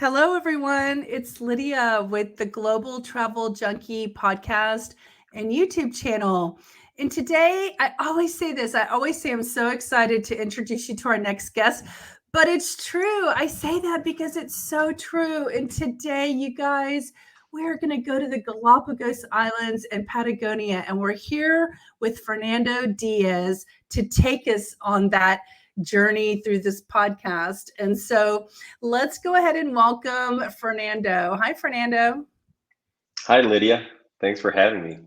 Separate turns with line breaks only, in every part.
Hello, everyone. It's Lydia with the Global Travel Junkie podcast and YouTube channel. And today, I always say this, I always say I'm so excited to introduce you to our next guest, but it's true. I say that because it's so true. And today, you guys, we're going to go to the Galapagos Islands and Patagonia, and we're here with Fernando Diez to take us on that journey through this podcast. And so let's go ahead and welcome Fernando. Hi, Fernando.
Hi, Lydia. Thanks for having me.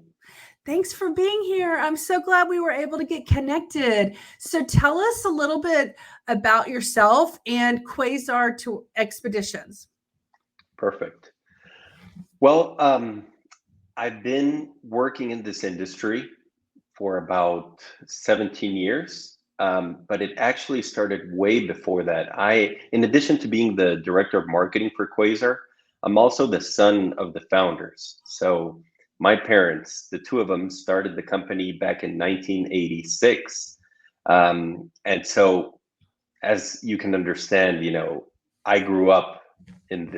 Thanks for being here. I'm so glad we were able to get connected. So tell us a little bit about yourself and Quasar Expeditions.
Perfect. Well, I've been working in this industry for about 17 years, but it actually started way before that. In addition to being the director of marketing for Quasar, I'm also the son of the founders. So my parents, the two of them, started the company back in 1986. And so, as you can understand, I grew up in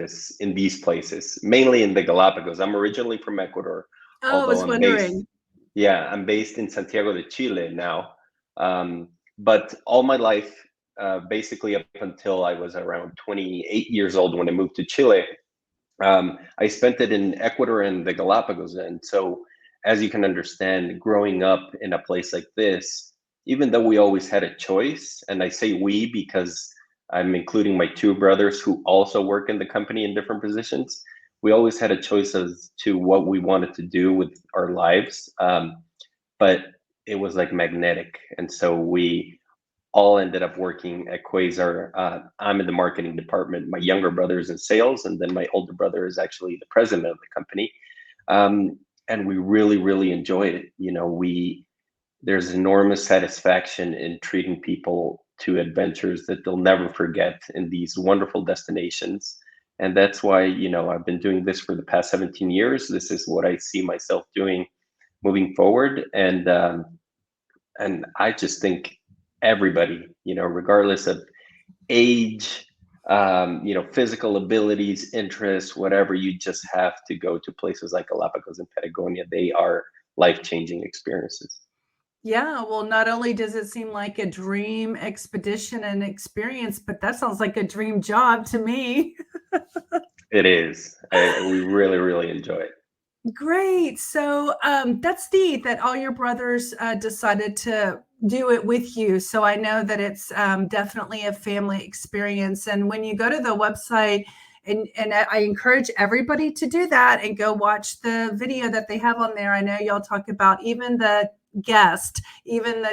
these places, mainly in the Galapagos. I'm originally from Ecuador,
Oh, I
although
was wondering.
I'm based in Santiago de Chile now. But all my life, basically up until I was around 28 years old when I moved to Chile, I spent it in Ecuador and the Galapagos. And so, as you can understand, growing up in a place like this, even though we always had a choice, and I say we because I'm including my two brothers who also work in the company in different positions, we always had a choice as to what we wanted to do with our lives. But it was like magnetic. And so we all ended up working at Quasar. I'm in the marketing department. My younger brother is in sales, and then my older brother is actually the president of the company. And we really, really enjoy it. There's enormous satisfaction in treating people to adventures that they'll never forget in these wonderful destinations. And that's why, I've been doing this for the past 17 years. This is what I see myself doing moving forward. And I just think everybody, regardless of age, physical abilities, interests, whatever, you just have to go to places like Galapagos and Patagonia. They are life-changing experiences.
Yeah, well, not only does it seem like a dream expedition and experience, but that sounds like a dream job to me.
It is. We really, really enjoy it.
Great. So that's neat that all your brothers decided to do it with you. So I know that it's definitely a family experience. And when you go to the website, and I encourage everybody to do that and go watch the video that they have on there. I know y'all talk about even the guest, even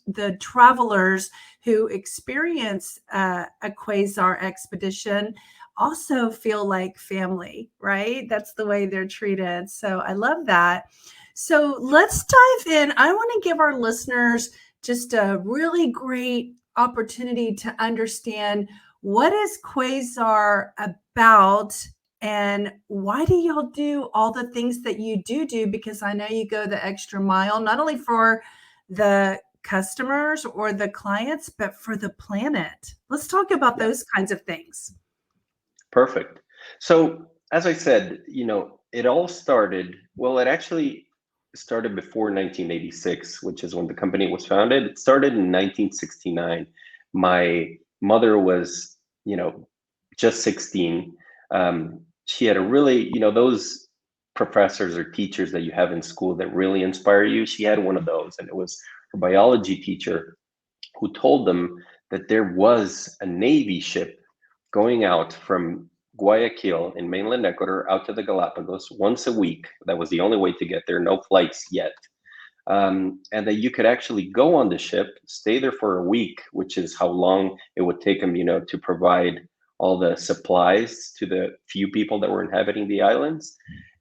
the travelers who experience a Quasar expedition also feel like family, right? That's the way they're treated. So I love that. So let's dive in. I want to give our listeners just a really great opportunity to understand what is Quasar about and why do y'all do all the things that you do? Because I know you go the extra mile, not only for the customers or the clients, but for the planet. Let's talk about
Yeah,
those kinds of things.
perfect. So, as I said, it all started, well, it actually started before 1986, which is when the company was founded. It started in 1969. My mother was, just 16. She had a really, those professors or teachers that you have in school that really inspire you. She had one of those, and it was her biology teacher who told them that there was a Navy ship going out from Guayaquil in mainland Ecuador out to the Galapagos once a week. That was the only way to get there, no flights yet. And that you could actually go on the ship, stay there for a week, which is how long it would take them, to provide all the supplies to the few people that were inhabiting the islands.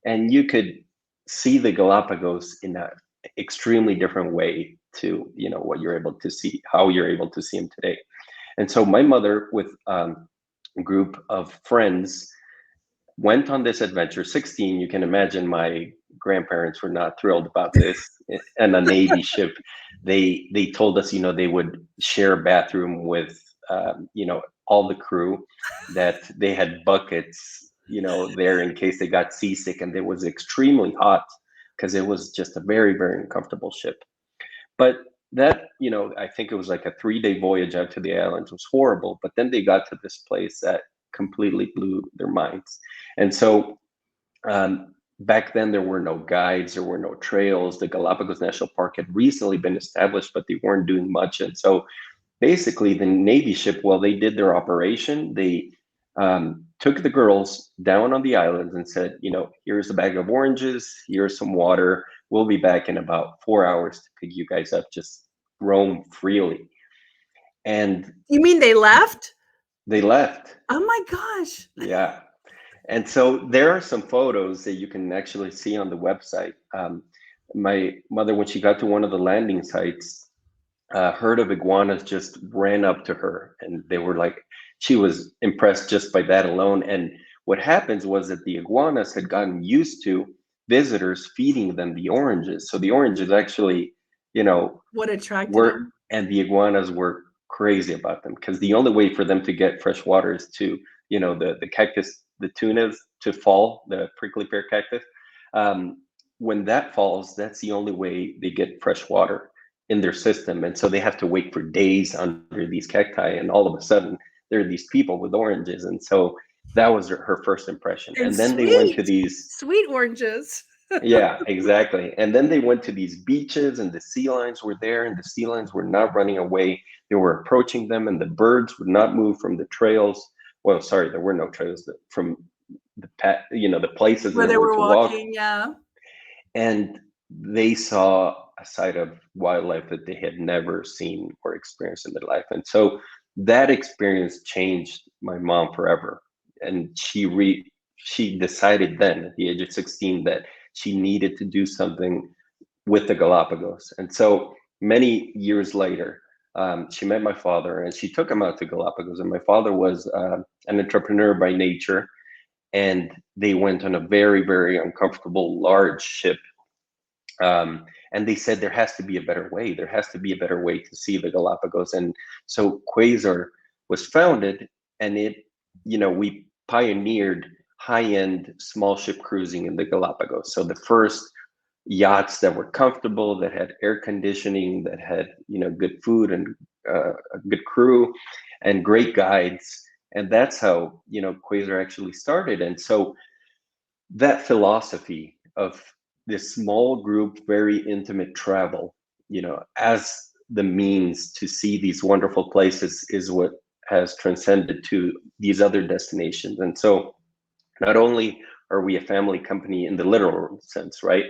And you could see the Galapagos in an extremely different way to, what you're able to see, how you're able to see them today. And so my mother, with group of friends, went on this adventure. 16, you can imagine my grandparents were not thrilled about this. And a Navy ship, they told us, they would share a bathroom with all the crew, that they had buckets, there in case they got seasick, and it was extremely hot because it was just a very, very uncomfortable ship. But that, I think it was like a 3-day voyage out to the islands was horrible. But then they got to this place that completely blew their minds. And so back then there were no guides, there were no trails. The Galapagos National Park had recently been established, but they weren't doing much. And so basically the Navy ship, while they did their operation, they took the girls down on the islands and said, here's a bag of oranges, here's some water. We'll be back in about 4 hours to pick you guys up. Just roam freely. And
you mean they left?
They left.
Oh my gosh.
Yeah. And so there are some photos that you can actually see on the website. My mother, when she got to one of the landing sites, a herd of iguanas just ran up to her, and they were like, she was impressed just by that alone. And what happens was that the iguanas had gotten used to visitors feeding them the oranges. So the oranges actually,
what attracted them?
And the iguanas were crazy about them, because the only way for them to get fresh water is to, the cactus, the tunas to fall, the prickly pear cactus. When that falls, that's the only way they get fresh water in their system. And so they have to wait for days under these cacti. And all of a sudden, there are these people with oranges. And so that was her first impression. And then they went to these
sweet oranges.
Yeah, exactly. And then they went to these beaches, and the sea lions were there, and the sea lions were not running away. They were approaching them, and the birds would not move from the trails. Well, sorry, there were no trails from the places
where they were
to
walking.
walk.
Yeah.
And they saw a side of wildlife that they had never seen or experienced in their life. And so that experience changed my mom forever. And she decided then at the age of 16 that she needed to do something with the Galapagos. And so many years later, she met my father, and she took him out to Galapagos. And my father was an entrepreneur by nature, and they went on a very, very uncomfortable large ship. And they said there has to be a better way. There has to be a better way to see the Galapagos. And so Quasar was founded, and we pioneered high-end small ship cruising in the Galapagos. So the first yachts that were comfortable, that had air conditioning, that had good food and a good crew and great guides. And that's how Quasar actually started. And so that philosophy of this small group, very intimate travel, as the means to see these wonderful places, is what has transcended to these other destinations. And so not only are we a family company in the literal sense, right?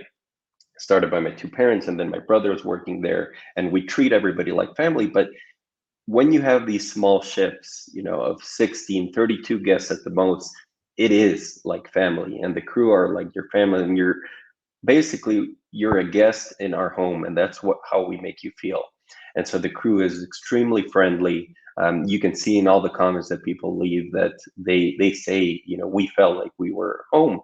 Started by my two parents, and then my brother is working there, and we treat everybody like family. But when you have these small ships, of 16, 32 guests at the most, it is like family, and the crew are like your family, and you're a guest in our home, and that's how we make you feel. And so the crew is extremely friendly. You can see in all the comments that people leave that they say, we felt like we were home.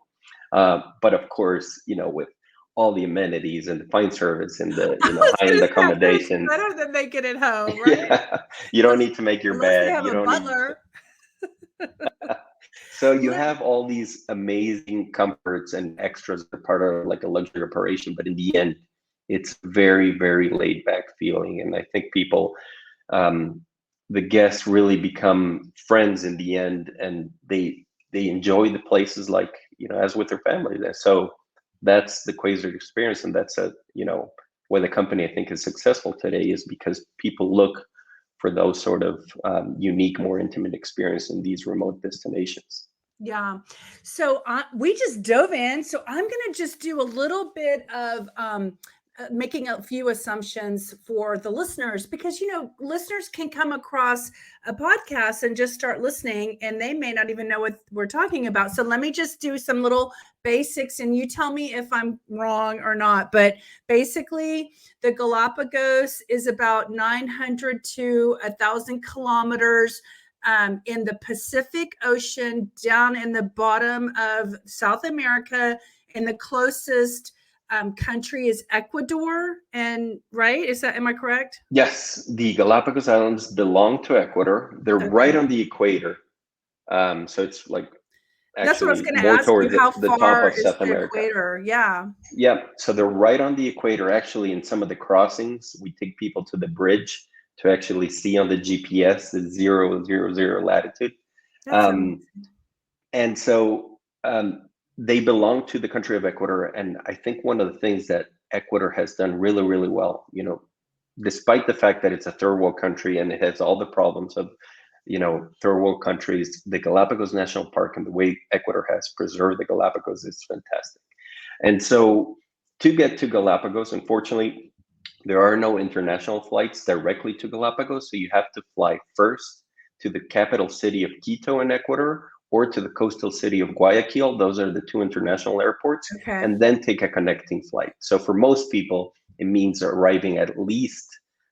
But of course, with all the amenities and the fine service and the high-end accommodations,
better than making it home, right?
Yeah, you don't need to make your
Unless
bed.
they have a butler.
So you have all these amazing comforts and extras that are part of like a luxury operation, but in the end, it's very, very laid back feeling. And I think people, the guests really become friends in the end, and they enjoy the places like, as with their family. So that's the Quasar experience. And that's why the company, I think, is successful today, is because people look for those sort of unique, more intimate experience in these remote destinations.
Yeah. So we just dove in. So I'm going to just do a little bit of making a few assumptions for the listeners, because, listeners can come across a podcast and just start listening, and they may not even know what we're talking about. So let me just do some little basics, and you tell me if I'm wrong or not. But basically, the Galapagos is about 900 to 1,000 kilometers in the Pacific Ocean, down in the bottom of South America, in the closest country is Ecuador, and right? Am I correct?
Yes, the Galapagos Islands belong to Ecuador. They're right
Okay.
on the equator. So it's like
That's what I was
actually
going to
more
ask you.
toward
How
the top
far
of
is
South
the
America.
equator? Yeah.
Yeah, so they're right on the equator. Actually, in some of the crossings, we take people to the bridge to actually see on the GPS the 000 latitude.
That's
Um,
amazing.
and so they belong to the country of Ecuador. And I think one of the things that Ecuador has done really, really well, despite the fact that it's a third world country and it has all the problems of, third world countries, the Galapagos National Park and the way Ecuador has preserved the Galapagos is fantastic. And so to get to Galapagos, unfortunately, there are no international flights directly to Galapagos. So you have to fly first to the capital city of Quito in Ecuador or to the coastal city of Guayaquil. Those are the two international airports,
Okay.
and then take a connecting flight. So for most people, it means arriving at least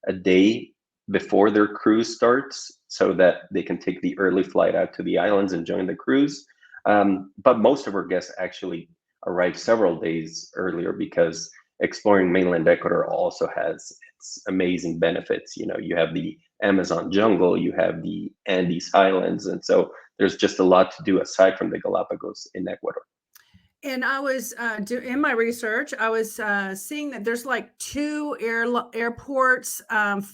a day before their cruise starts so that they can take the early flight out to the islands and join the cruise. But most of our guests actually arrive several days earlier because exploring mainland Ecuador also has its amazing benefits. You have the Amazon jungle, you have the Andes highlands, and so there's just a lot to do aside from the Galapagos in Ecuador.
And I was in my research, I was seeing that there's like two airports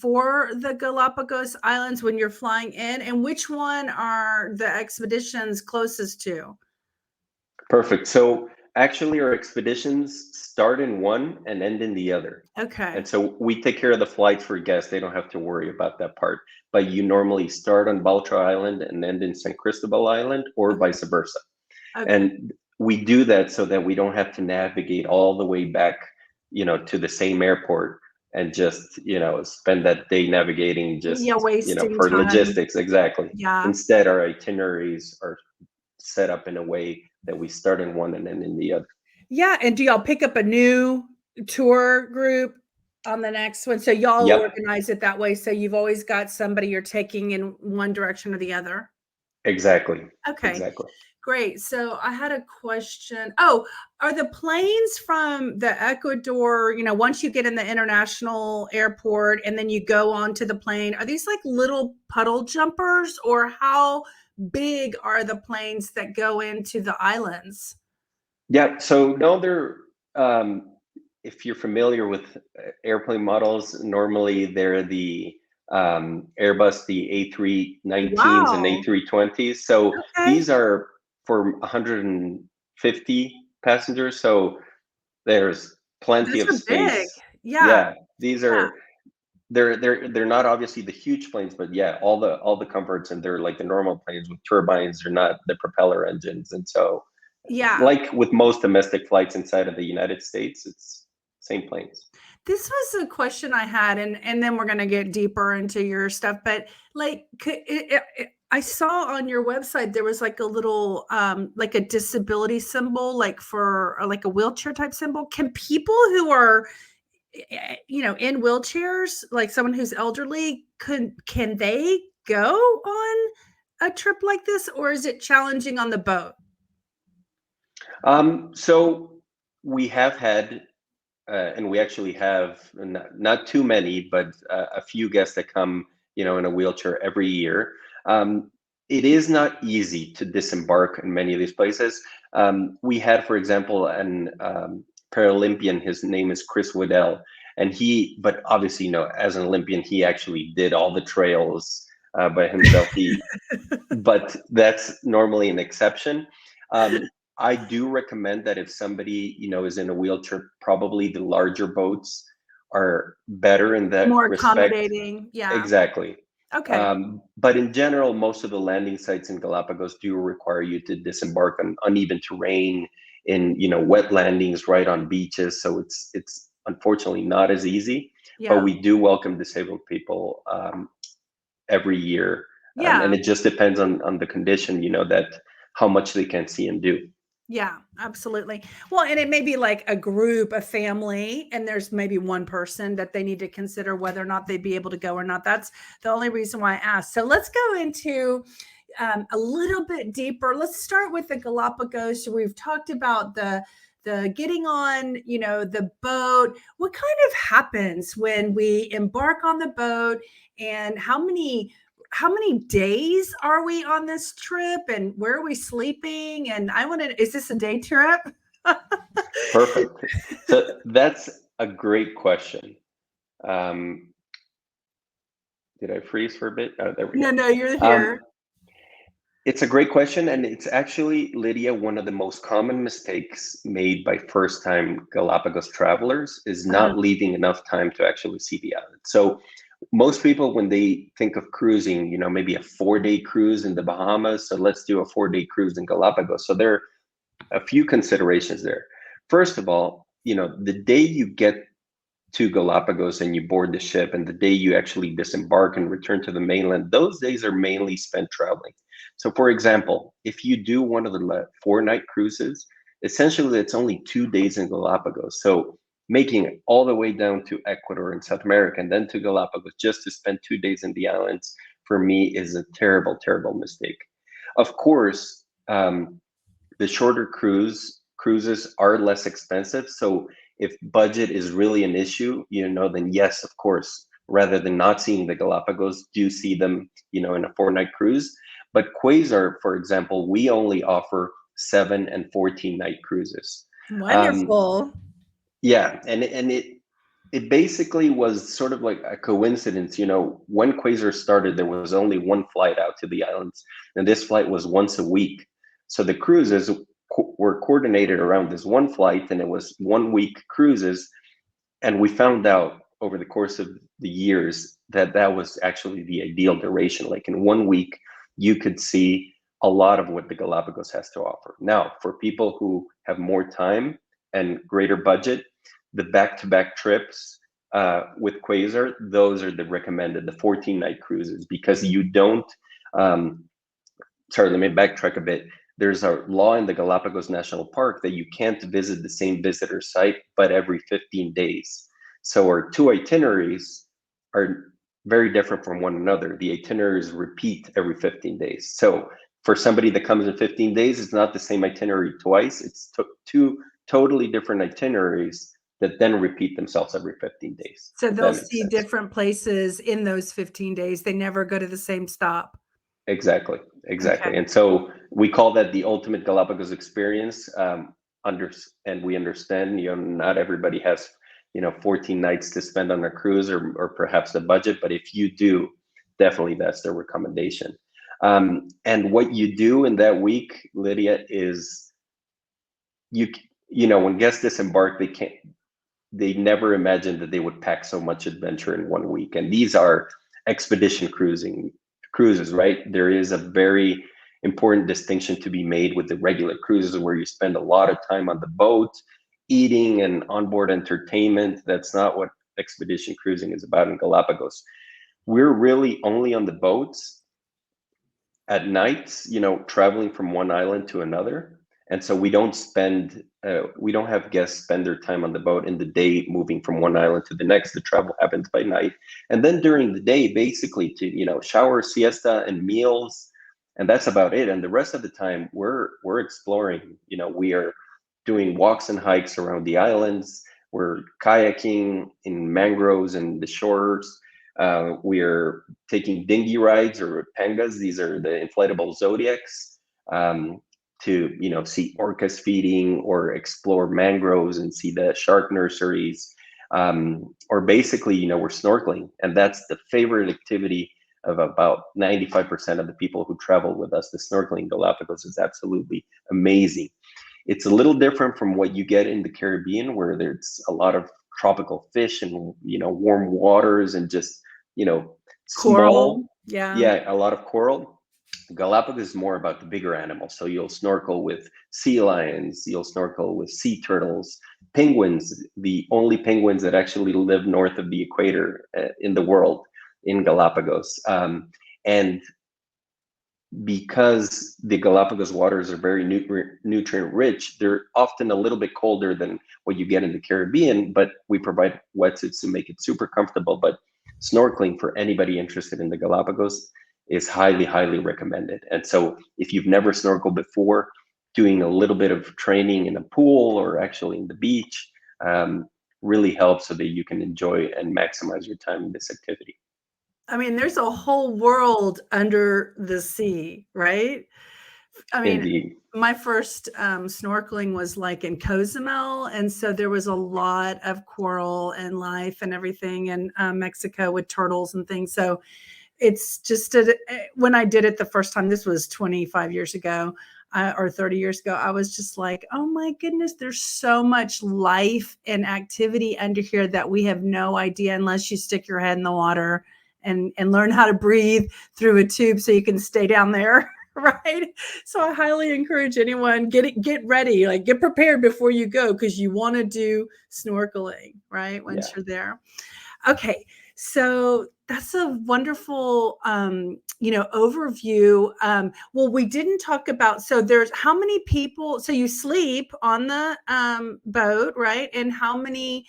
for the Galapagos Islands when you're flying in. And which one are the expeditions closest to?
Perfect. So actually, our expeditions start in one and end in the other.
Okay.
And so we take care of the flights for guests. They don't have to worry about that part. But you normally start on Baltra Island and end in San Cristobal Island, or
Okay.
vice versa.
Okay.
And we do that so that we don't have to navigate all the way back, to the same airport and just, spend that day navigating
Yeah,
just,
wasting
for
time.
logistics. Exactly.
Yeah.
Instead, our itineraries are set up in a way that we start in one and then in the other.
Yeah. And do y'all pick up a new tour group on the next one? So y'all
Yep,
organize it that way. So you've always got somebody you're taking in one direction or the other.
exactly.
Okay.
Exactly.
Great. So I had a question. Oh, are the planes from the Ecuador, once you get in the international airport and then you go onto the plane, are these like little puddle jumpers, or how big are the planes that go into the islands?
Yeah. So no, if you're familiar with airplane models, normally they're the Airbus, the A319s and
Wow.
A320s. So
Okay.
these are for 150 passengers. So there's plenty
Those
of
are big.
space.
Yeah.
Yeah, these
Yeah.
are they're not obviously the huge planes, but yeah, all the comforts, and they're like the normal planes with turbines. They're not the propeller engines, and so
Yeah.
like with most domestic flights inside of the United States, it's same planes.
This was a question I had, and then we're gonna get deeper into your stuff. But like, I saw on your website there was like a little, like a disability symbol, like for like a wheelchair type symbol. Can people who are, in wheelchairs, like someone who's elderly, can they go on a trip like this, or is it challenging on the boat?
So we have had, and we actually have not too many, but a few guests that come, in a wheelchair every year. It is not easy to disembark in many of these places. We had, for example, an Paralympian. His name is Chris Waddell, and but obviously, as an Olympian, he actually did all the trails by himself. But that's normally an exception. I do recommend that if somebody, is in a wheelchair, probably the larger boats are better in that
More
respect.
accommodating. Yeah.
Exactly.
Okay.
But in general, most of the landing sites in Galapagos do require you to disembark on uneven terrain, in wet landings right on beaches. So it's unfortunately not as easy. But
Yeah.
we do welcome disabled people every year,
Yeah.
and it just depends on the condition, that how much they can see and do.
Yeah, absolutely. Well, and it may be like a group, a family, and there's maybe one person that they need to consider whether or not they'd be able to go or not. That's the only reason why I asked. So let's go into a little bit deeper. Let's start with the Galapagos. We've talked about the getting on, the boat. What kind of happens when we embark on the boat, and how many days are we on this trip, and where are we sleeping? And is this a day trip?
Perfect. So that's a great question. Did I freeze for a bit? Oh, there we go.
No, you're
Um,
here.
it's a great question, and it's actually, Lydia, one of the most common mistakes made by first-time Galapagos travelers is
Uh-huh.
not leaving enough time to actually see the island. So most people, when they think of cruising, maybe a 4-day cruise in the Bahamas, so let's do a 4-day cruise in Galapagos. So there are a few considerations there. First of all, the day you get to Galapagos and you board the ship, and the day you actually disembark and return to the mainland, those days are mainly spent traveling. So, for example, if you do one of the 4-night cruises, essentially it's only 2 days in Galapagos. So, making it all the way down to Ecuador and South America and then to Galapagos just to spend 2 days in the islands, for me, is a terrible, terrible mistake. Of course, the shorter cruises are less expensive. So if budget is really an issue, then yes, of course, rather than not seeing the Galapagos, do see them, in a 4-night cruise. But Quasar, for example, we only offer 7 and 14-night cruises.
Wonderful.
Yeah, and it basically was sort of like a coincidence. When Quasar started, there was only one flight out to the islands, and this flight was once a week. So the cruises were coordinated around this one flight, and it was 1-week cruises. And we found out over the course of the years that that was actually the ideal duration. Like in 1 week, you could see a lot of what the Galapagos has to offer. Now, for people who have more time and greater budget, the back-to-back trips with Quasar, those are the recommended, the 14-night cruises, because you don't, sorry, let me backtrack a bit. There's a law in the Galapagos National Park that you can't visit the same visitor site, but every 15 days. So our 2 itineraries are very different from one another. The itineraries repeat every 15 days. So for somebody that comes in 15 days, it's not the same itinerary twice. It's 2 totally different itineraries that then repeat themselves every 15 days,
So
if
they'll
that makes
see
sense.
different places in those 15 days. They never go to the same stop.
Exactly.
Okay.
And so we call that the ultimate Galapagos experience. And we understand, not everybody has, 14 nights to spend on a cruise, or perhaps the budget, but if you do, definitely that's the recommendation. And what you do in that week, Lydia, is when guests disembark, they never imagined that they would pack so much adventure in 1 week. And these are expedition cruises, right? There is a very important distinction to be made with the regular cruises, where you spend a lot of time on the boat, eating and onboard entertainment. That's not what expedition cruising is about in Galapagos. We're really only on the boats at nights, traveling from one island to another. And so we don't have guests spend their time on the boat in the day, moving from one island to the next. The travel happens by night. And then during the day, basically to, shower, siesta, and meals. And that's about it. And the rest of the time we're exploring. We are doing walks and hikes around the islands. We're kayaking in mangroves and the shores. We're taking dinghy rides, or pangas. These are the inflatable zodiacs, to see orcas feeding, or explore mangroves and see the shark nurseries, or basically we're snorkeling, and that's the favorite activity of about 95% of the people who travel with us. The snorkeling Galapagos is absolutely amazing. It's a little different from what you get in the Caribbean, where there's a lot of tropical fish and warm waters and just
Coral.
small,
Yeah.
yeah, a lot of coral. Galapagos is more about the bigger animals. So you'll snorkel with sea lions, you'll snorkel with sea turtles, penguins, the only penguins that actually live north of the equator in the world, in Galapagos. And because the Galapagos waters are very nutrient rich, they're often a little bit colder than what you get in the Caribbean, but we provide wetsuits to make it super comfortable. But snorkeling, for anybody interested in the Galapagos, is highly, highly recommended. And so if you've never snorkeled before, doing a little bit of training in a pool or actually in the beach really helps so that you can enjoy and maximize your time in this activity.
I mean, there's a whole world under the sea, right? I mean,
Indeed.
my first snorkeling was like in Cozumel, and so there was a lot of coral and life and everything in Mexico with turtles and things. So it's just when I did it the first time, this was 25 years ago or 30 years ago, I was just like, oh my goodness, there's so much life and activity under here that we have no idea unless you stick your head in the water and learn how to breathe through a tube so you can stay down there. Right. So I highly encourage anyone, get ready, like get prepared before you go, because you want to do snorkeling, right? Once you're there. Okay. So that's a wonderful, overview. Well, we didn't talk about, so there's how many people, so you sleep on the boat, right? And how many,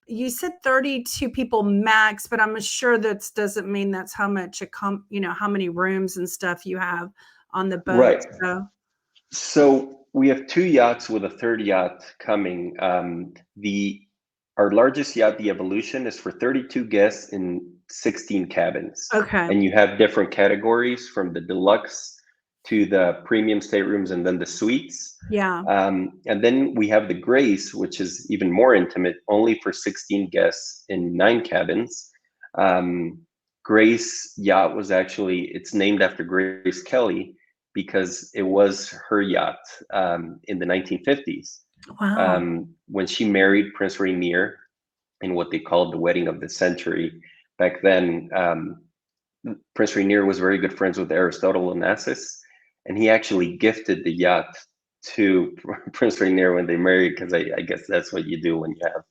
you said 32 people max, but I'm sure that doesn't mean that's how much, how many rooms and stuff you have on the boat.
Right. So we have 2 yachts with a 3rd yacht coming. Our largest yacht, the Evolution, is for 32 guests in 16 cabins.
Okay.
And you have different categories from the deluxe to the premium staterooms and then the suites.
Yeah.
And then we have the Grace, which is even more intimate, only for 16 guests in 9 cabins. Grace yacht was actually, it's named after Grace Kelly because it was her yacht in the 1950s.
Wow.
When she married Prince Rainier in what they called the wedding of the century. Back then, Prince Rainier was very good friends with Aristotle Onassis, and he actually gifted the yacht to Prince Rainier when they married, because I guess that's what you do when you have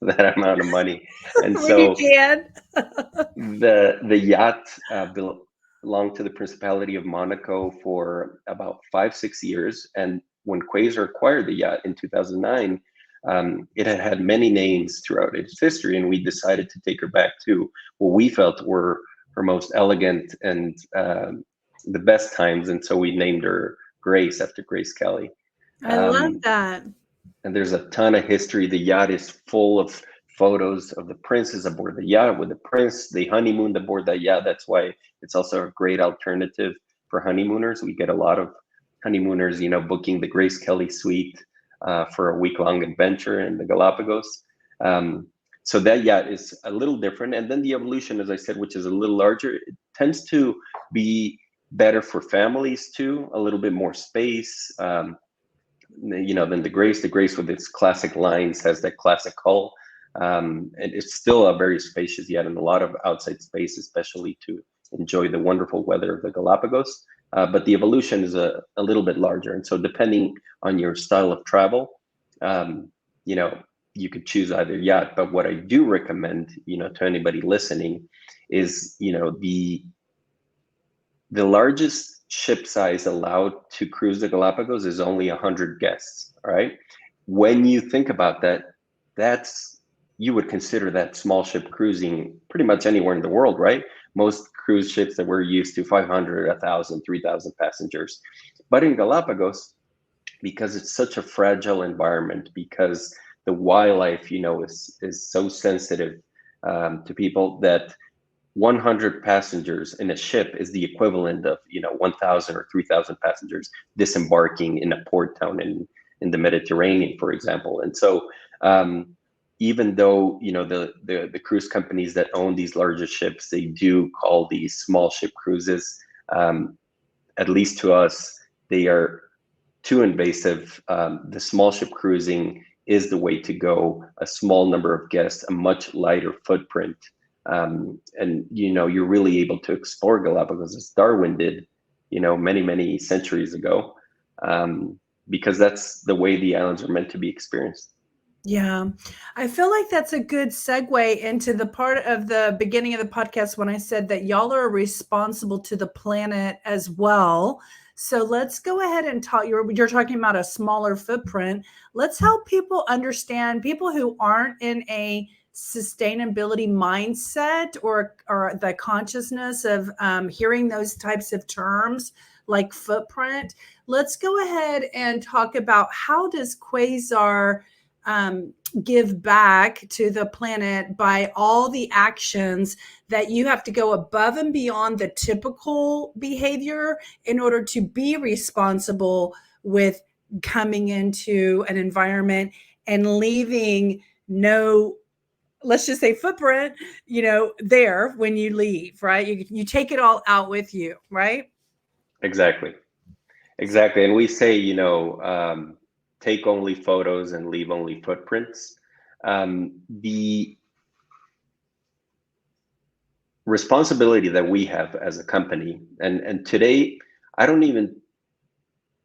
that amount of money. And
When you
so
can.
the yacht belonged to the Principality of Monaco for about 5-6 years. And when Quasar acquired the yacht in 2009, it had many names throughout its history, and we decided to take her back to what we felt were her most elegant and the best times. And so we named her Grace after Grace Kelly.
I love that.
And there's a ton of history. The yacht is full of photos of the princes aboard the yacht with the prince. They honeymooned aboard that yacht. That's why it's also a great alternative for honeymooners. We get a lot of honeymooners, booking the Grace Kelly suite for a week-long adventure in the Galapagos. So that yacht is a little different. And then the Evolution, as I said, which is a little larger, it tends to be better for families too, a little bit more space. Than the Grace. The Grace with its classic lines has that classic hull. And it's still a very spacious yacht and a lot of outside space, especially to enjoy the wonderful weather of the Galapagos. But the Evolution is a little bit larger. And so depending on your style of travel, you could choose either yacht. But what I do recommend, to anybody listening is, the largest ship size allowed to cruise the Galapagos is only 100 guests. All right. When you think about that, you would consider that small ship cruising pretty much anywhere in the world, right? Most cruise ships that we're used to, 500, 1,000, 3,000 passengers. But in Galapagos, because it's such a fragile environment, because the wildlife, is so sensitive to people, that 100 passengers in a ship is the equivalent of 1,000 or 3,000 passengers disembarking in a port town in the Mediterranean, for example. And so even though the cruise companies that own these larger ships, they do call these small ship cruises, at least to us, they are too invasive. The small ship cruising is the way to go. A small number of guests, a much lighter footprint. And you're really able to explore Galapagos as Darwin did, many, many centuries ago, because that's the way the islands are meant to be experienced.
Yeah, I feel like that's a good segue into the part of the beginning of the podcast when I said that y'all are responsible to the planet as well. So let's go ahead and talk. You're talking about a smaller footprint. Let's help people understand, people who aren't in a sustainability mindset or the consciousness of hearing those types of terms. like footprint. Let's go ahead and talk about how does Quasar give back to the planet by all the actions that you have to go above and beyond the typical behavior in order to be responsible with coming into an environment and leaving no, let's just say, footprint, there when you leave, right? You take it all out with you, right?
Exactly. Exactly. And we say, take only photos and leave only footprints. The responsibility that we have as a company, and today, I don't even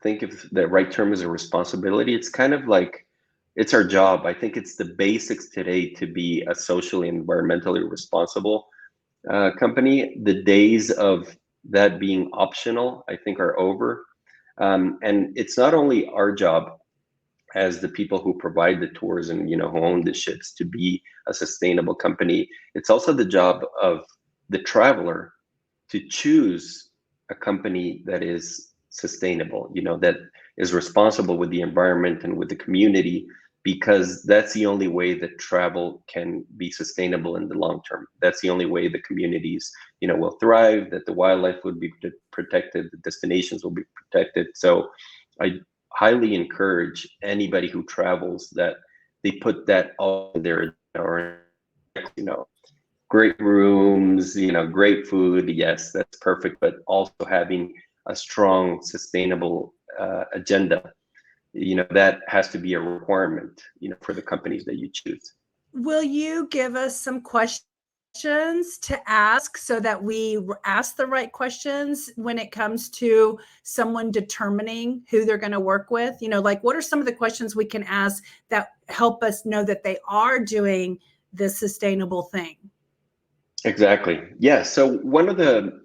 think if the right term is a responsibility. It's kind of like it's our job. I think it's the basics today to be a socially and environmentally responsible company. The days of that being optional, I think, are over. And it's not only our job as the people who provide the tours and who own the ships to be a sustainable company. It's also the job of the traveler to choose a company that is sustainable, that is responsible with the environment and with the community, because that's the only way that travel can be sustainable in the long term. That's the only way the communities, will thrive, that the wildlife would be protected, the destinations will be protected. So I highly encourage anybody who travels that they put that all in their, or, great rooms, great food. Yes, that's perfect. But also having a strong, sustainable agenda, that has to be a requirement, for the companies that you choose.
Will you give us some questions to ask so that we ask the right questions when it comes to someone determining who they're going to work with? Like, what are some of the questions we can ask that help us know that they are doing this sustainable thing?
Exactly. Yeah. So one of the,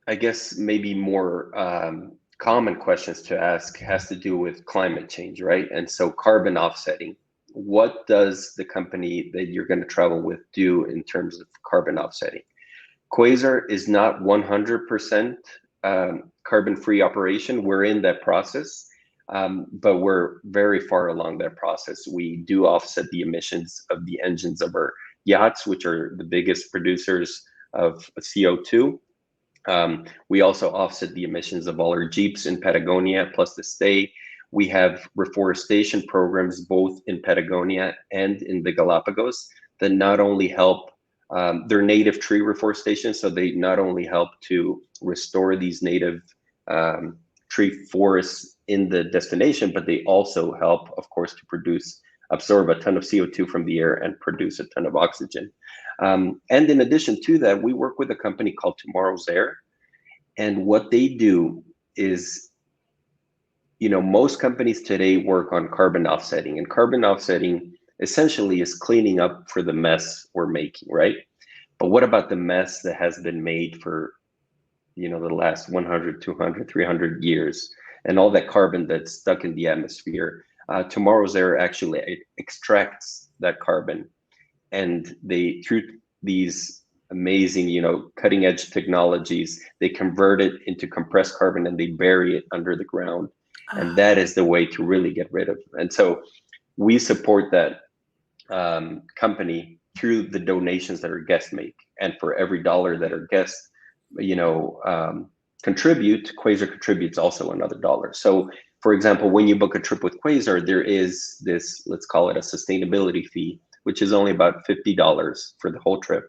I guess, maybe more common questions to ask has to do with climate change, right? And so carbon offsetting. What does the company that you're going to travel with do in terms of carbon offsetting? Quasar is not 100% carbon-free operation. We're in that process, but we're very far along that process. We do offset the emissions of the engines of our yachts, which are the biggest producers of CO2. We also offset the emissions of all our Jeeps in Patagonia, plus the stay. We have reforestation programs both in Patagonia and in the Galapagos that not only help, they're native tree reforestation, so they not only help to restore these native tree forests in the destination, but they also help, of course, to absorb a ton of CO2 from the air and produce a ton of oxygen. And in addition to that, we work with a company called Tomorrow's Air. And what they do is, most companies today work on carbon offsetting, and carbon offsetting essentially is cleaning up for the mess we're making, right? But what about the mess that has been made for, the last 100, 200, 300 years, and all that carbon that's stuck in the atmosphere? Tomorrow's Air actually extracts that carbon, and they, through these amazing, cutting edge technologies, they convert it into compressed carbon and they bury it under the ground. And that is the way to really get rid of it. And so we support that company through the donations that our guests make. And for every dollar that our guests, contribute, Quasar contributes also another dollar. So, for example, when you book a trip with Quasar, there is this, let's call it a sustainability fee, which is only about $50 for the whole trip.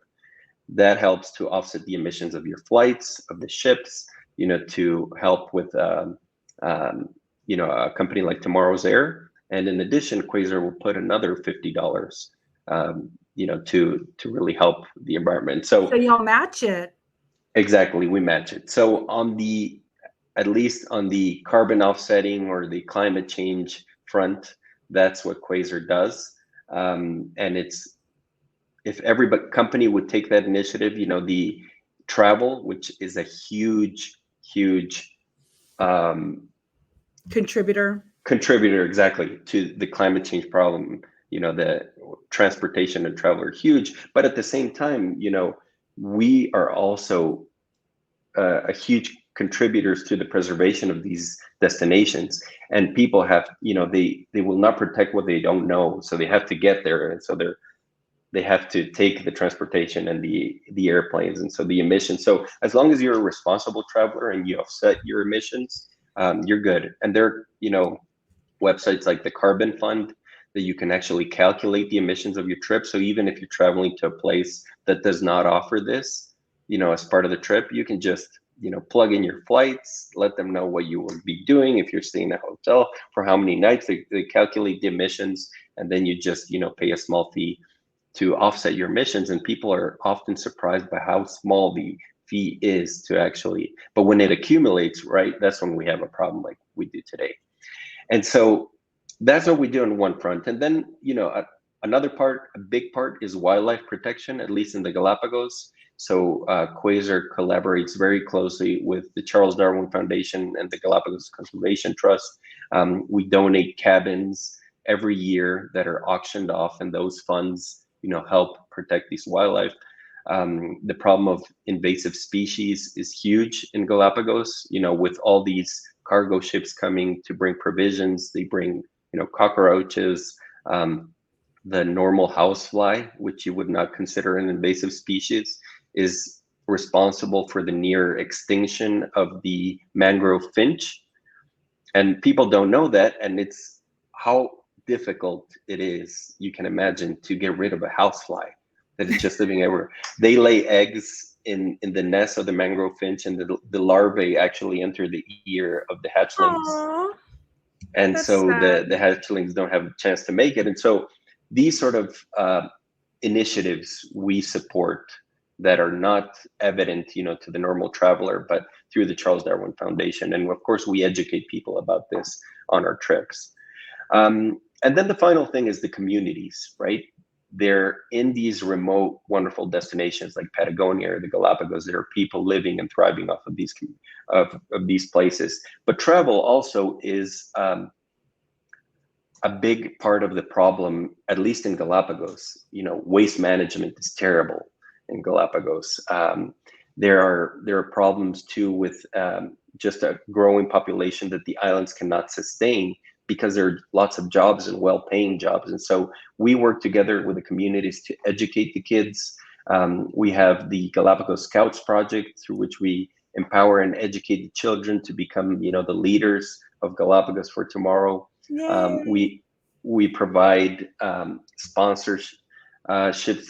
That helps to offset the emissions of your flights, of the ships, to help with, a company like Tomorrow's Air. And in addition, Quasar will put another $50, to really help the environment. So
you'll match it.
Exactly, we match it. So at least on the carbon offsetting or the climate change front, that's what Quasar does. And if every company would take that initiative, the travel, which is a huge contributor exactly to the climate change problem. The transportation and travel are huge, but at the same time, we are also a huge contributors to the preservation of these destinations. And people have, they will not protect what they don't know, so they have to get there, and so they have to take the transportation and the airplanes, and so the emissions. So as long as you're a responsible traveler and you offset your emissions, you're good. And there, websites like the Carbon Fund that you can actually calculate the emissions of your trip. So even if you're traveling to a place that does not offer this, as part of the trip, you can just, plug in your flights, let them know what you will be doing. If you're staying in a hotel, for how many nights, they calculate the emissions, and then you just, pay a small fee to offset your emissions. And people are often surprised by how small the fee is to actually, but when it accumulates, right, that's when we have a problem like we do today. And so that's what we do on one front. And then, another part, a big part, is wildlife protection, at least in the Galapagos. So Quasar collaborates very closely with the Charles Darwin Foundation and the Galapagos Conservation Trust. We donate cabins every year that are auctioned off, and those funds, help protect these wildlife. The problem of invasive species is huge in Galapagos. With all these cargo ships coming to bring provisions, they bring, cockroaches, the normal housefly, which you would not consider an invasive species, is responsible for the near extinction of the mangrove finch. And people don't know that, and it's how difficult it is, you can imagine, to get rid of a housefly that is just living everywhere. They lay eggs in the nest of the mangrove finch, and the larvae actually enter the ear of the hatchlings.
Aww,
And
that's
so
sad.
the hatchlings don't have a chance to make it. And so these sort of initiatives we support that are not evident, to the normal traveler, but through the Charles Darwin Foundation. And of course, we educate people about this on our trips. And then the final thing is the communities, right? They're in these remote, wonderful destinations like Patagonia or the Galapagos. There are people living and thriving off of these places. But travel also is a big part of the problem, at least in Galapagos. Waste management is terrible in Galapagos. There are problems too with just a growing population that the islands cannot sustain, because there are lots of jobs and well-paying jobs. And so we work together with the communities to educate the kids. We have the Galapagos Scouts project, through which we empower and educate the children to become, the leaders of Galapagos for tomorrow.
Yay.
We provide sponsorship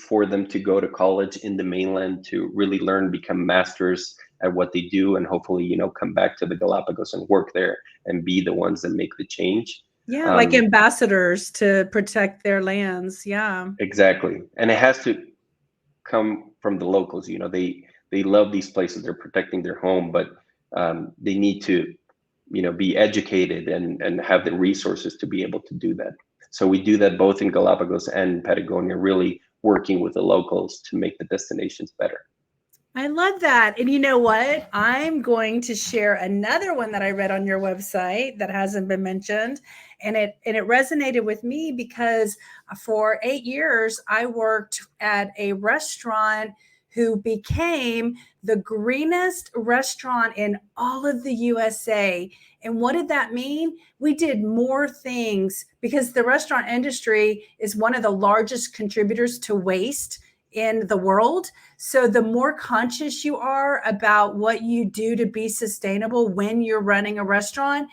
for them to go to college in the mainland to really learn, become masters at what they do, and hopefully, come back to the Galapagos and work there and be the ones that make the change.
Yeah, like ambassadors to protect their lands. Yeah.
Exactly. And it has to come from the locals. They love these places. They're protecting their home, but they need to, be educated and have the resources to be able to do that. So we do that both in Galapagos and Patagonia, really working with the locals to make the destinations better.
I love that. And you know what? I'm going to share another one that I read on your website that hasn't been mentioned. And it resonated with me because for 8 years I worked at a restaurant who became the greenest restaurant in all of the USA. And what did that mean? We did more things because the restaurant industry is one of the largest contributors to waste in the world. So the more conscious you are about what you do to be sustainable when you're running a restaurant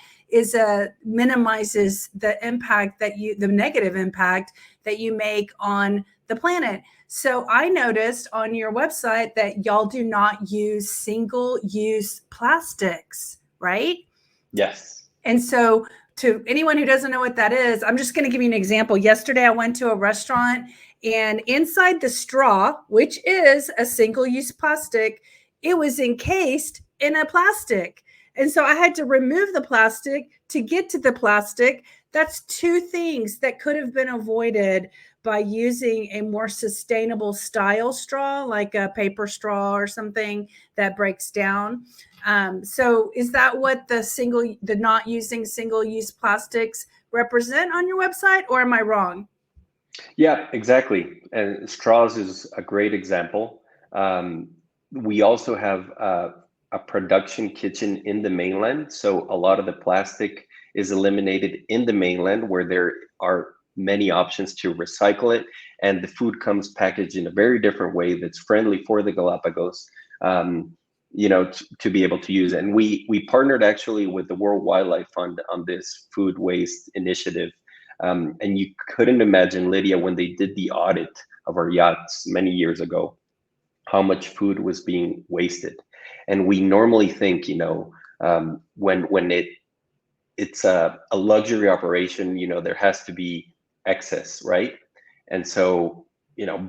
minimizes the impact the negative impact that you make on the planet. So I noticed on your website that y'all do not use single-use plastics, right?
Yes.
And so to anyone who doesn't know what that is, I'm just going to give you an example. Yesterday, I went to a restaurant, and inside the straw, which is a single-use plastic, it was encased in a plastic. And so I had to remove the plastic to get to the plastic. That's 2 things that could have been avoided by using a more sustainable style straw, like a paper straw or something that breaks down. So is that what the not using single-use plastics represent on your website, or am I wrong?
Yeah, exactly. And straws is a great example. We also have a production kitchen in the mainland. So a lot of the plastic is eliminated in the mainland, where there are many options to recycle it. And the food comes packaged in a very different way that's friendly for the Galapagos, to be able to use it. And we partnered actually with the World Wildlife Fund on this food waste initiative. And you couldn't imagine, Lydia, when they did the audit of our yachts many years ago, how much food was being wasted. And we normally think, when it's a luxury operation, there has to be excess, right? And so,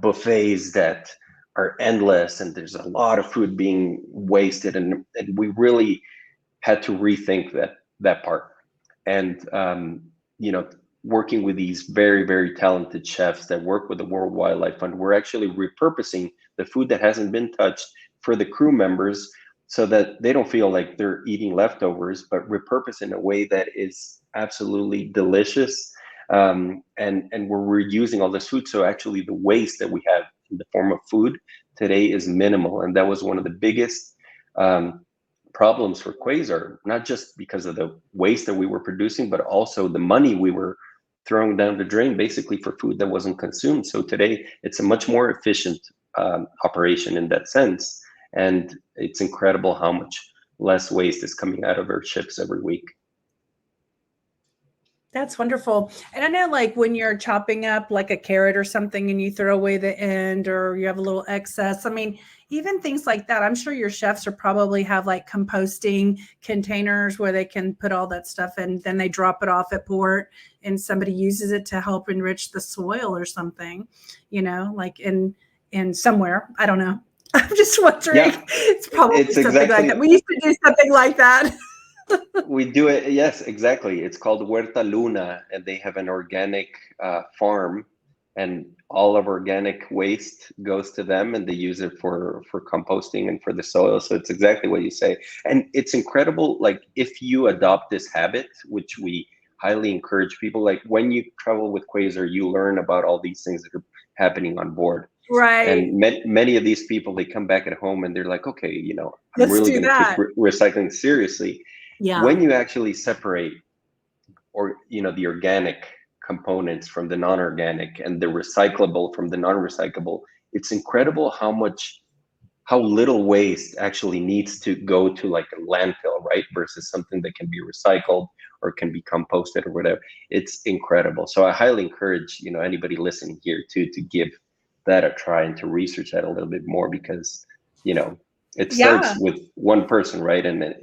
buffets that are endless, and there's a lot of food being wasted, and we really had to rethink that part. And working with these very, very talented chefs that work with the World Wildlife Fund, we're actually repurposing the food that hasn't been touched for the crew members, so that they don't feel like they're eating leftovers, but repurpose in a way that is absolutely delicious. And we're reusing all this food. So actually the waste that we have in the form of food today is minimal. And that was one of the biggest problems for Quasar, not just because of the waste that we were producing, but also the money we were throwing down the drain, basically, for food that wasn't consumed. So today it's a much more efficient operation in that sense. And it's incredible how much less waste is coming out of our ships every week.
That's wonderful. And I know, like, when you're chopping up like a carrot or something and you throw away the end, or you have a little excess, I mean, even things like that, I'm sure your chefs are probably have like composting containers where they can put all that stuff and then they drop it off at port and somebody uses it to help enrich the soil or something, like in somewhere. I don't know. I'm just wondering.
Yeah,
It's probably
it's
something like
exactly.
that. We used to do something like that.
We do it. Yes, exactly. It's called Huerta Luna, and they have an organic farm, and all of organic waste goes to them, and they use it for composting and for the soil. So it's exactly what you say, and it's incredible. Like, if you adopt this habit, which we highly encourage people, like when you travel with Quasar, you learn about all these things that are happening on board.
Right.
And many of these people, they come back at home and they're like, okay, I'm
Let's
really
do
going to take
that.
recycling seriously.
Yeah.
When you actually separate, or the organic components from the non-organic, and the recyclable from the non-recyclable, it's incredible how little waste actually needs to go to like a landfill, right? Versus something that can be recycled or can be composted or whatever. It's incredible. So I highly encourage, anybody listening here to give that a try and to research that a little bit more, because, it
Yeah.
starts with one person, right? And then,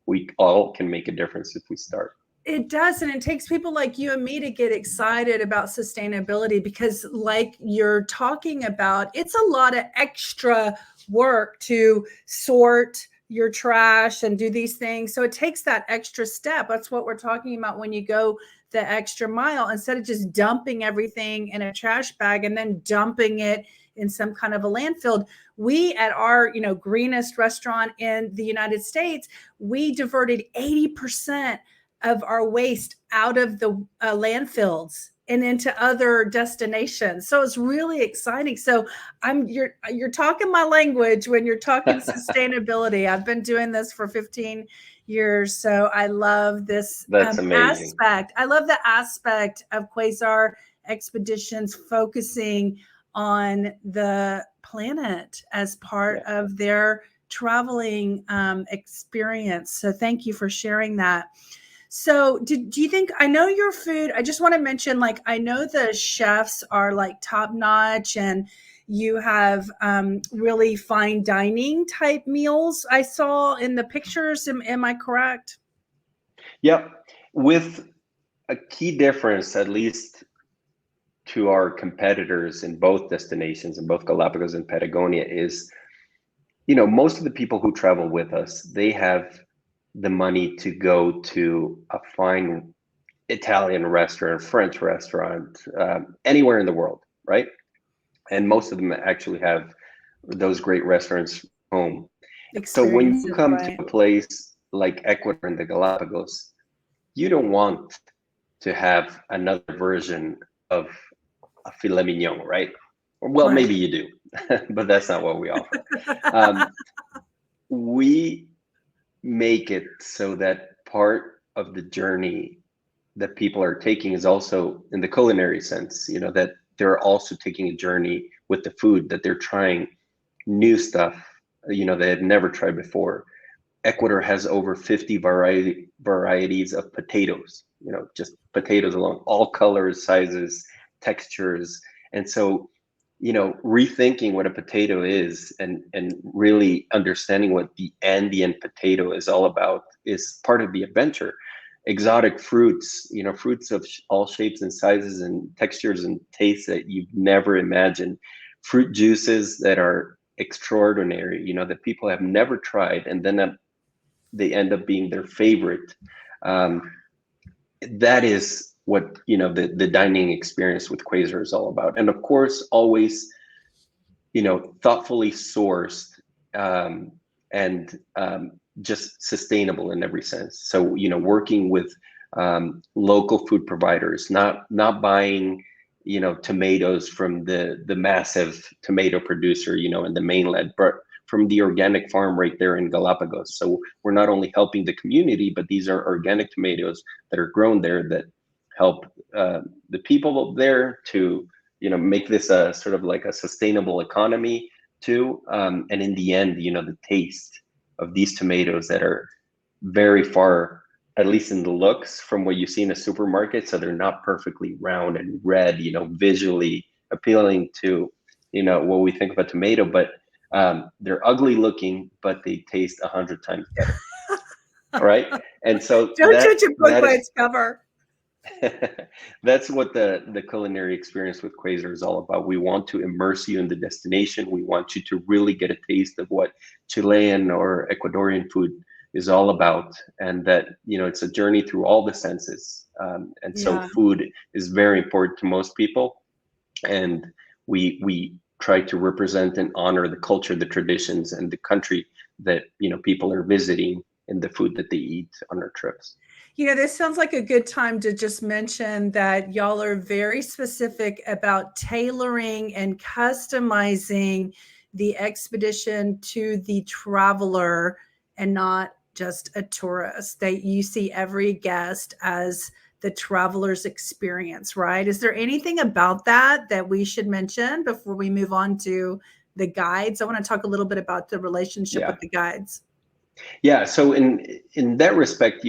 we all can make a difference if we start.
It does. And it takes people like you and me to get excited about sustainability because, like you're talking about, it's a lot of extra work to sort your trash and do these things. So it takes that extra step. That's what we're talking about when you go the extra mile, instead of just dumping everything in a trash bag and then dumping it in some kind of a landfill. We, at our greenest restaurant in the United States, we diverted 80% of our waste out of the landfills and into other destinations. So it's really exciting. So you're talking my language when you're talking sustainability. I've been doing this for 15 years, so I love this
That's amazing.
aspect. I love the aspect of Quasar Expeditions focusing on the planet as part of their traveling experience. So thank you for sharing that. So do you think, I know your food, I just want to mention, like, I know the chefs are like top notch and you have really fine dining type meals I saw in the pictures. Am I correct?
Yep. With a key difference, at least to our competitors in both destinations, in both Galapagos and Patagonia, is, most of the people who travel with us, they have the money to go to a fine Italian restaurant, French restaurant, anywhere in the world, right? And most of them actually have those great restaurants home. So when you
Experiences,
come to
right?
a place like Ecuador and the Galapagos, you don't want to have another version of a filet mignon, right? Well,
Right.
maybe you do, but that's not what we offer. Um, we make it so that part of the journey that people are taking is also in the culinary sense, that they're also taking a journey with the food, that they're trying new stuff, they had never tried before. Ecuador has over 50 varieties of potatoes, just potatoes alone, all colors, sizes, textures. And so, rethinking what a potato is and really understanding what the Andean potato is all about is part of the adventure. Exotic fruits, fruits of all shapes and sizes and textures and tastes that you've never imagined. Fruit juices that are extraordinary, that people have never tried, and then they end up being their favorite. Um, that is what the dining experience with Quasar is all about, and of course, always thoughtfully sourced, and just sustainable in every sense. So working with local food providers, not buying tomatoes from the massive tomato producer in the mainland, but from the organic farm right there in Galapagos. So we're not only helping the community, but these are organic tomatoes that are grown there that help the people there to make this a sort of like a sustainable economy too. And in the end, the taste of these tomatoes that are very far, at least in the looks, from what you see in a supermarket. So they're not perfectly round and red, visually appealing to, what we think of a tomato, but they're ugly looking, but they taste 100 times better. Right. And so
Don't judge a book
that
by
is
its cover.
that's what the culinary experience with Quasar is all about. We want to immerse you in the destination. We want you to really get a taste of what Chilean or Ecuadorian food is all about, and that it's a journey through all the senses. And so
Yeah.
food is very important to most people, and we try to represent and honor the culture, the traditions, and the country that people are visiting in the food that they eat on our trips.
This sounds like a good time to just mention that y'all are very specific about tailoring and customizing the expedition to the traveler and not just a tourist, that you see every guest as the traveler's experience, right? Is there anything about that we should mention before we move on to the guides? I want to talk a little bit about the relationship
Yeah.
with the guides.
Yeah, so in that respect,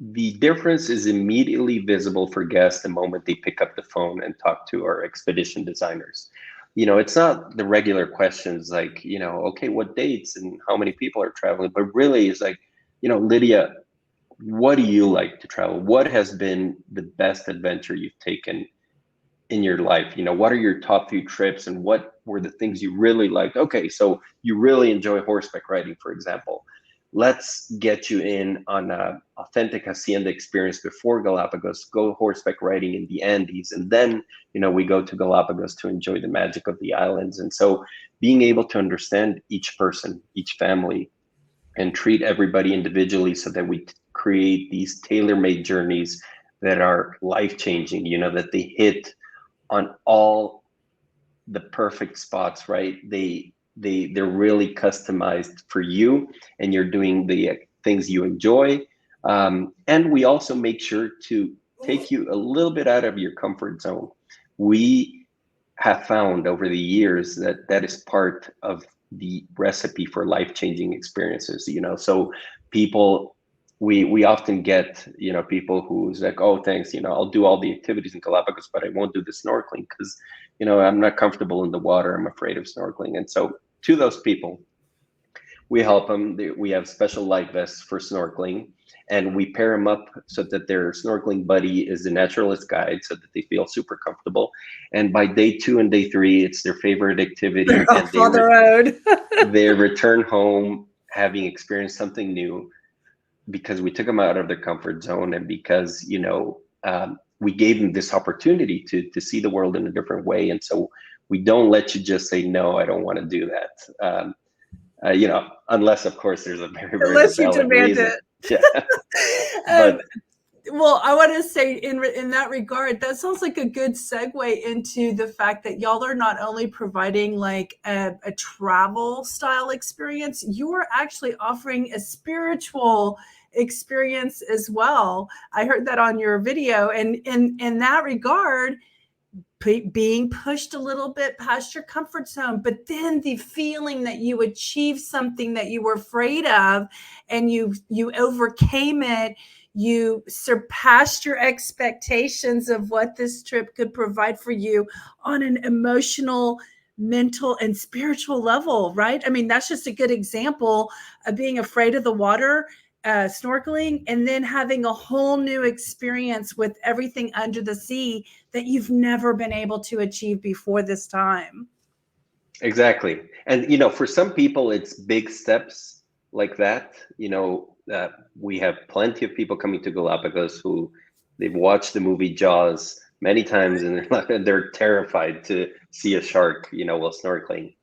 the difference is immediately visible for guests the moment they pick up the phone and talk to our expedition designers. It's not the regular questions like, okay, what dates and how many people are traveling, but really it's like, Lydia, what do you like to travel? What has been the best adventure you've taken in your life? What are your top few trips and what were the things you really liked? Okay, so you really enjoy horseback riding, for example. Let's get you in on a authentic hacienda experience before Galapagos. Go horseback riding in the Andes, and then we go to Galapagos to enjoy the magic of the islands. And so being able to understand each person, each family, and treat everybody individually so that we create these tailor-made journeys that are life-changing, that they hit on all the perfect spots, right? They're really customized for you, and you're doing the things you enjoy. And we also make sure to take you a little bit out of your comfort zone. We have found over the years that is part of the recipe for life-changing experiences. So people, we often get people who's like, oh, thanks, I'll do all the activities in Galapagos, but I won't do the snorkeling because I'm not comfortable in the water, I'm afraid of snorkeling. And so to those people, we help them. We have special life vests for snorkeling, and we pair them up so that their snorkeling buddy is the naturalist guide so that they feel super comfortable. And by day 2 and day 3, it's their favorite activity.
They're off on their own.
They return home having experienced something new because we took them out of their comfort zone, and because we gave them this opportunity to see the world in a different way. And so we don't let you just say, no, I don't want to do that. Unless of course there's a very, very
Unless you
valid
demand
reason.
it.
Yeah. But
Well, I want to say in that regard, that sounds like a good segue into the fact that y'all are not only providing like a travel style experience, you are actually offering a spiritual experience as well. I heard that on your video, and in that regard, being pushed a little bit past your comfort zone, but then the feeling that you achieved something that you were afraid of, and you overcame it, you surpassed your expectations of what this trip could provide for you on an emotional, mental, and spiritual level, right? I mean, that's just a good example of being afraid of the water, snorkeling, and then having a whole new experience with everything under the sea that you've never been able to achieve before this time.
Exactly. And, for some people, it's big steps like that. We have plenty of people coming to Galapagos who they've watched the movie Jaws many times, and they're terrified to see a shark, while snorkeling.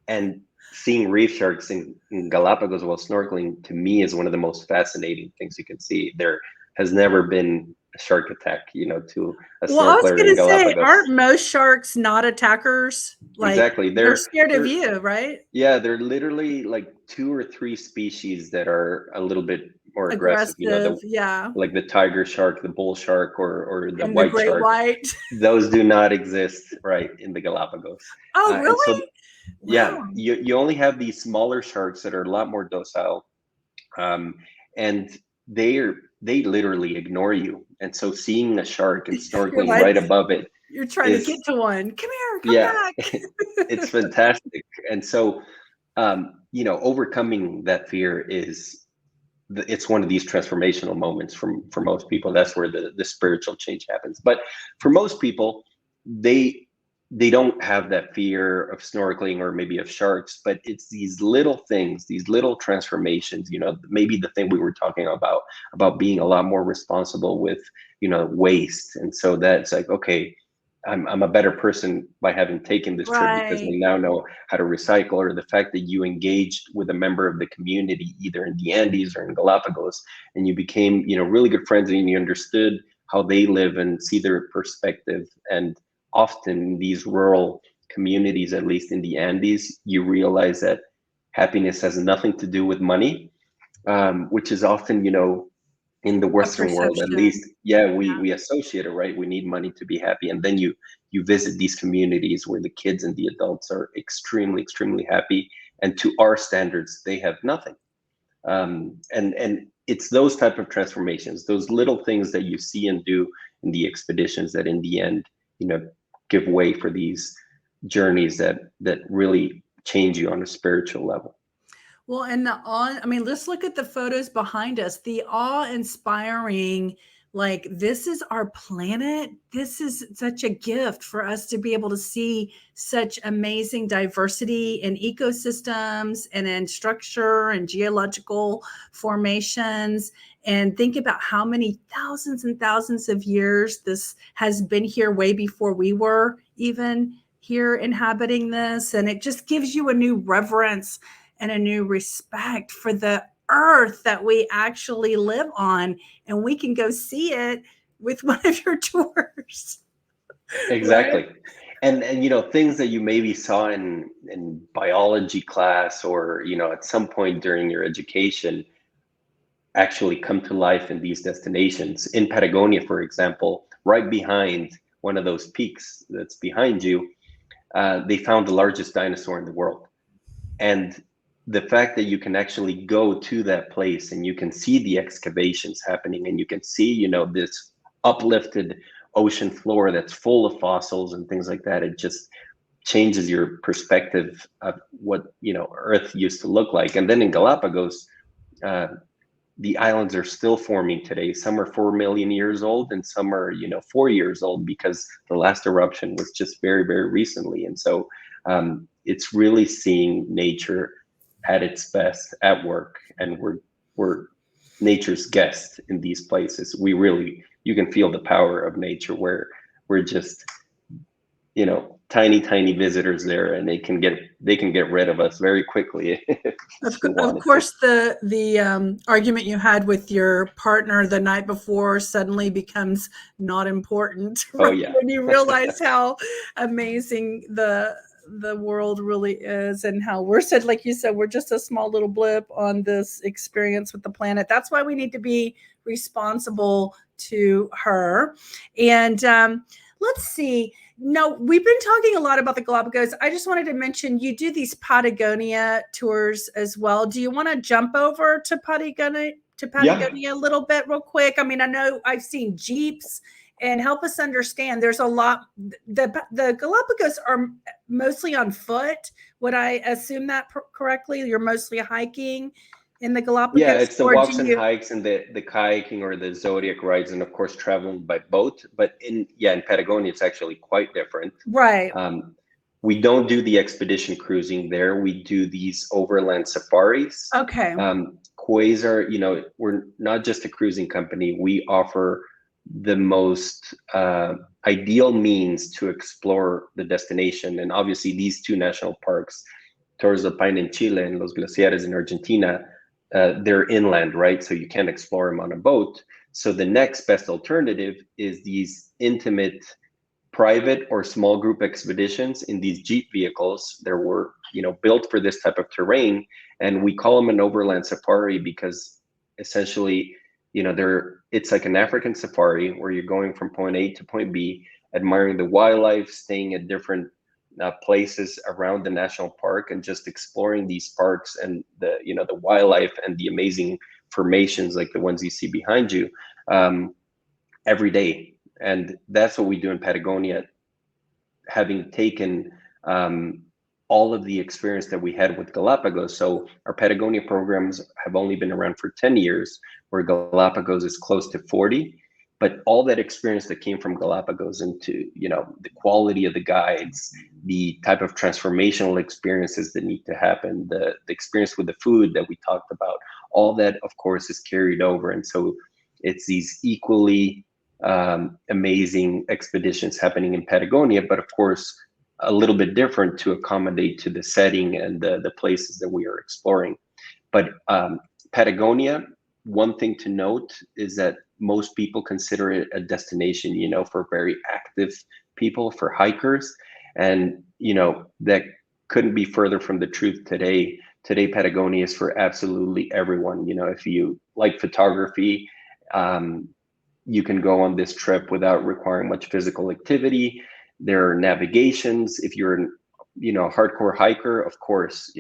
And seeing reef sharks in Galapagos while snorkeling, to me, is one of the most fascinating things you can see. There has never been a shark attack, to a
Well, I was
snorkeler
going
in
to say,
Galapagos.
aren't most sharks not attackers? Like,
Exactly.
they're scared of you, right?
Yeah, they're literally like 2 or 3 species that are a little bit more aggressive.
Aggressive, yeah.
Like the tiger shark, the bull shark, or the
And the
white
great
shark.
white.
Those do not exist, right, in the Galapagos.
Oh,
And so,
really?
yeah,
Wow.
you only have these smaller sharks that are a lot more docile, and they literally ignore you. And so, seeing a shark and
You're
snorkeling
like,
right above it
you're trying to get
is,
to one. Come here, come
yeah,
back.
it's fantastic. And so, overcoming that fear it's one of these transformational moments for most people. That's where the spiritual change happens. But for most people, they don't have that fear of snorkeling or maybe of sharks, but it's these little things, these little transformations, maybe the thing we were talking about being a lot more responsible with, waste. And so that's like, okay, I'm a better person by having taken this trip because I
Right.
now know how to recycle, or the fact that you engaged with a member of the community, either in the Andes or in Galapagos, and you became, really good friends, and you understood how they live and see their perspective. And often in these rural communities, at least in the Andes, you realize that happiness has nothing to do with money, which is often, in the
A
Western world, at
perception.
least, yeah,
Yeah.
we associate it, right? We need money to be happy. And then you visit these communities where the kids and the adults are extremely, extremely happy. And to our standards, they have nothing. And it's those type of transformations, those little things that you see and do in the expeditions, that in the end, give way for these journeys that really change you on a spiritual level.
Well, and the awe, I mean, let's look at the photos behind us. The awe-inspiring, like, this is our planet. This is such a gift for us to be able to see such amazing diversity in ecosystems and in structure and geological formations. And think about how many thousands and thousands of years this has been here, way before we were even here inhabiting this. And it just gives you a new reverence and a new respect for the earth that we actually live on. And we can go see it with one of your tours. Right?
Exactly. And things that you maybe saw in biology class, or at some point during your education, actually come to life in these destinations. In Patagonia, for example, right behind one of those peaks that's behind you, they found the largest dinosaur in the world. And the fact that you can actually go to that place and you can see the excavations happening, and you can see, this uplifted ocean floor that's full of fossils and things like that, it just changes your perspective of what, Earth used to look like. And then in Galapagos, uh, the islands are still forming today. Some are 4 million years old, and some are, 4 years old, because the last eruption was just very, very recently. And so, it's really seeing nature at its best at work, and we're nature's guest in these places. You can feel the power of nature, where we're just, tiny visitors there, and they can get rid of us very quickly if they
Of
wanted to.
course, the argument you had with your partner the night before suddenly becomes not important,
Oh
right?
yeah.
When you realize how amazing the world really is, and how we're said, like you said, we're just a small little blip on this experience with the planet. That's why we need to be responsible to her. And let's see. No, we've been talking a lot about the Galapagos. I just wanted to mention you do these Patagonia tours as well. Do you want to jump over to
Yeah.
Patagonia a little bit real quick? I mean, I know I've seen Jeeps, and help us understand. There's a lot. The Galapagos are mostly on foot. Would I assume that correctly? You're mostly hiking in the
Yeah,
Galapagos,
it's the
or do
walks and
you?
hikes and the kayaking or the zodiac rides, and of course traveling by boat. But in Patagonia, it's actually quite different.
Right.
Um, we don't do the expedition cruising there. We do these overland safaris.
Okay.
Quasar, we're not just a cruising company. We offer the most ideal means to explore the destination. And obviously, these two national parks, Torres del Paine in Chile and Los Glaciares in Argentina, they're inland, right? So you can't explore them on a boat. So the next best alternative is these intimate private or small group expeditions in these Jeep vehicles. They were, built for this type of terrain, and we call them an overland safari because essentially, it's like an African safari where you're going from point A to point B, admiring the wildlife, staying at different places around the national park, and just exploring these parks and the wildlife and the amazing formations like the ones you see behind you every day. And that's what we do in Patagonia, having taken all of the experience that we had with Galapagos. So our Patagonia programs have only been around for 10 years, where Galapagos is close to 40. But all that experience that came from Galapagos into, the quality of the guides, the type of transformational experiences that need to happen, the experience with the food that we talked about, all that, of course, is carried over. And so it's these equally amazing expeditions happening in Patagonia, but of course, a little bit different to accommodate to the setting and the places that we are exploring. But Patagonia, one thing to note is that most people consider it a destination, for very active people, for hikers. And, that couldn't be further from the truth today. Today, Patagonia is for absolutely everyone. If you like photography, you can go on this trip without requiring much physical activity. There are navigations. If you're a hardcore hiker, of course,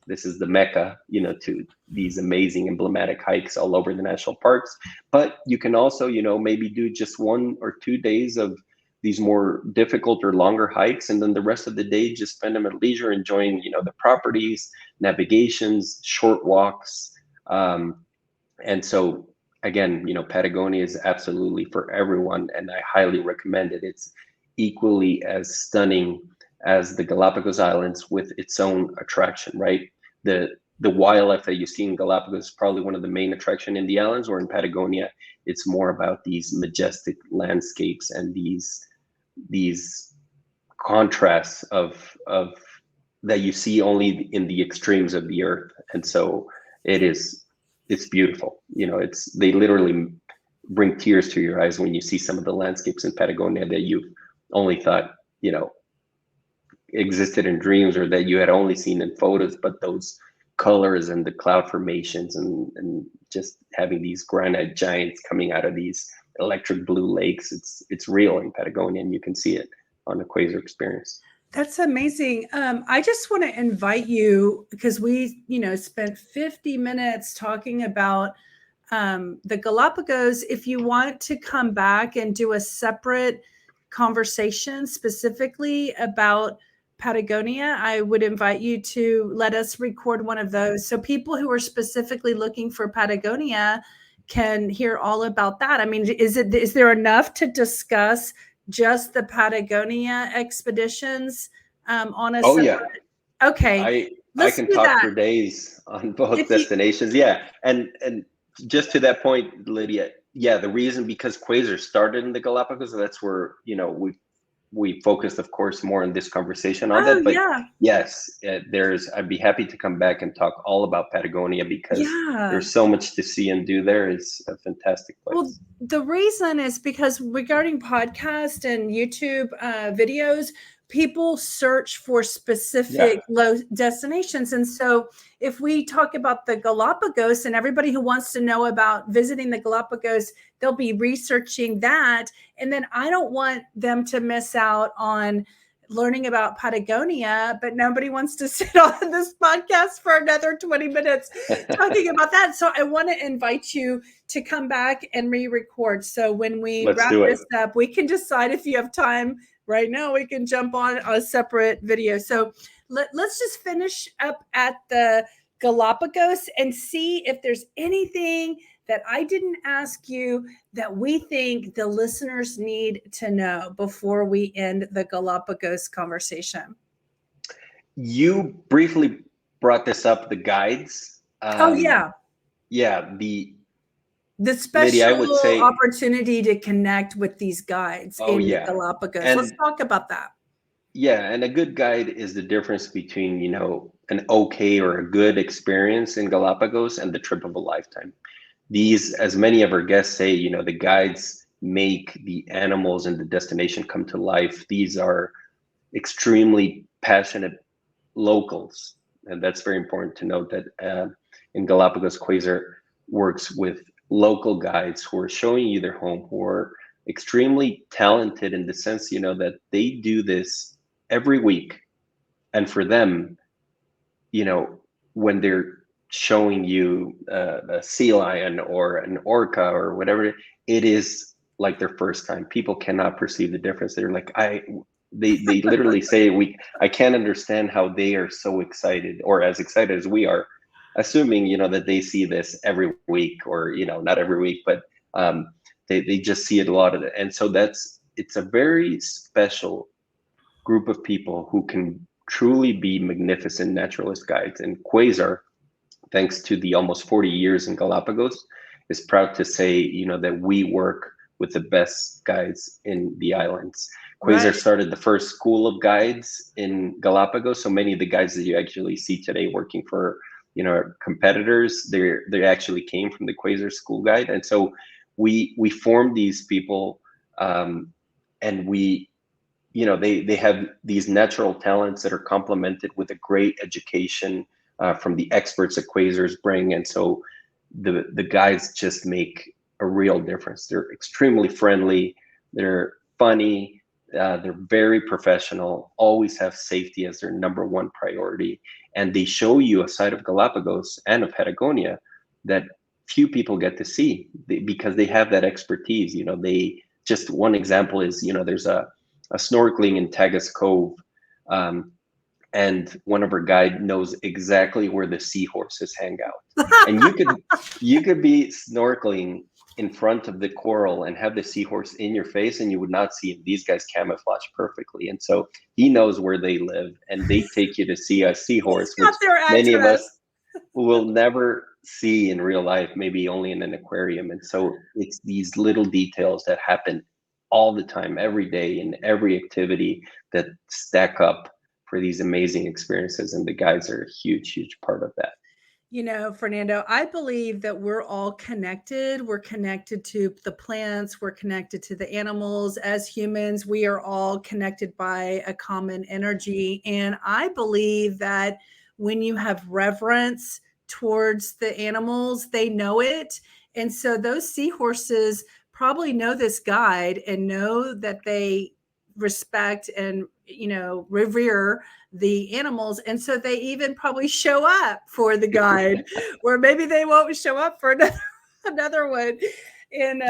this is the mecca, to these amazing emblematic hikes all over the national parks. But you can also, maybe do just 1 or 2 days of these more difficult or longer hikes, and then the rest of the day just spend them at leisure enjoying, the properties, navigations, short walks. And so again, Patagonia is absolutely for everyone, and I highly recommend it. It's equally as stunning as the Galapagos Islands with its own attraction, right? The wildlife that you see in Galapagos is probably one of the main attraction in the islands, or in Patagonia, it's more about these majestic landscapes and these contrasts of that you see only in the extremes of the earth. And so it's beautiful. They literally bring tears to your eyes when you see some of the landscapes in Patagonia that you've only thought, existed in dreams, or that you had only seen in photos. But those colors and the cloud formations and just having these granite giants coming out of these electric blue lakes, it's real in Patagonia, and you can see it on the Quasar Experience.
That's amazing. I just want to invite you, because we, spent 50 minutes talking about the Galapagos. If you want to come back and do a separate conversation specifically about Patagonia, I would invite you to let us record one of those, so people who are specifically looking for Patagonia can hear all about that. I mean, is there enough to discuss just the Patagonia expeditions on a
Oh
separate?
yeah,
Okay,
I
let's
can
do
talk
that.
for days on both
If you
destinations. Yeah, and just to that point, Lydia. Yeah, the reason, because Quasar started in the Galapagos, that's where we we focused, of course, more on this conversation on
Oh,
that. But
yeah.
yes, I'd be happy to come back and talk all about Patagonia, because
Yeah.
there's so much to see and do there. It's a fantastic
Well,
place.
the reason is because regarding podcast and YouTube videos, people search for
Yeah.
specific low destinations. And so if we talk about the Galapagos, and everybody who wants to know about visiting the Galapagos, they'll be researching that. And then I don't want them to miss out on learning about Patagonia, but nobody wants to sit on this podcast for another 20 minutes talking about that. So I want to invite you to come back and re-record. So when we
Let's
wrap
do it.
this up, we can decide if you have time right now. We can jump on a separate video. So let's just finish up at the Galapagos and see if there's anything that I didn't ask you that we think the listeners need to know before we end the Galapagos conversation.
You briefly brought this up, the guides.
Oh, yeah.
Yeah,
The
Lydia, I would
special
say,
opportunity to connect with these guides
oh
in the
yeah.
Galapagos. Let's talk about that.
Yeah, and a good guide is the difference between, an okay or a good experience in Galapagos and the trip of a lifetime. These, as many of our guests say, the guides make the animals and the destination come to life. These are extremely passionate locals, and that's very important to note that in Galapagos, Quasar works with local guides who are showing you their home, who are extremely talented in the sense, that they do this every week. And for them, when they're showing you a sea lion or an orca or whatever, it is like their first time. People cannot perceive the difference. They're like, they literally say, I can't understand how they are so excited, or as excited as we are, assuming, that they see this every week, or, not every week, but they just see it a lot of it. And so it's a very special group of people who can truly be magnificent naturalist guides. And Quasar, thanks to the almost 40 years in Galapagos, is proud to say, that we work with the best guides in the islands. Quasar
Right.
started the first school of guides in Galapagos. So many of the guides that you actually see today working for, competitors, they actually came from the Quasar school guide. And so we formed these people, and we, they have these natural talents that are complemented with a great education from the experts that Quasars bring. And so the guides just make a real difference. They're extremely friendly, they're funny, they're very professional, always have safety as their number one priority. And they show you a side of Galapagos and of Patagonia that few people get to see, because they have that expertise. Just one example is, there's a snorkeling in Tagus Cove, and one of our guide knows exactly where the seahorses hang out. And you could be snorkeling in front of the coral and have the seahorse in your face, and you would not see him. These guys camouflage perfectly, and so he knows where they live, and they take you to see a seahorse, which many of us will never see in real life, maybe only in an aquarium. And so it's these little details that happen all the time, every day, in every activity, that stack up for these amazing experiences. And the guides are a huge part of that.
Fernando, I believe that we're all connected. We're connected to the plants. We're connected to the animals. As humans, we are all connected by a common energy. And I believe that when you have reverence towards the animals, they know it. And so those seahorses probably know this guide and know that they respect and revere the animals, and so they even probably show up for the guide where maybe they won't show up for another one. And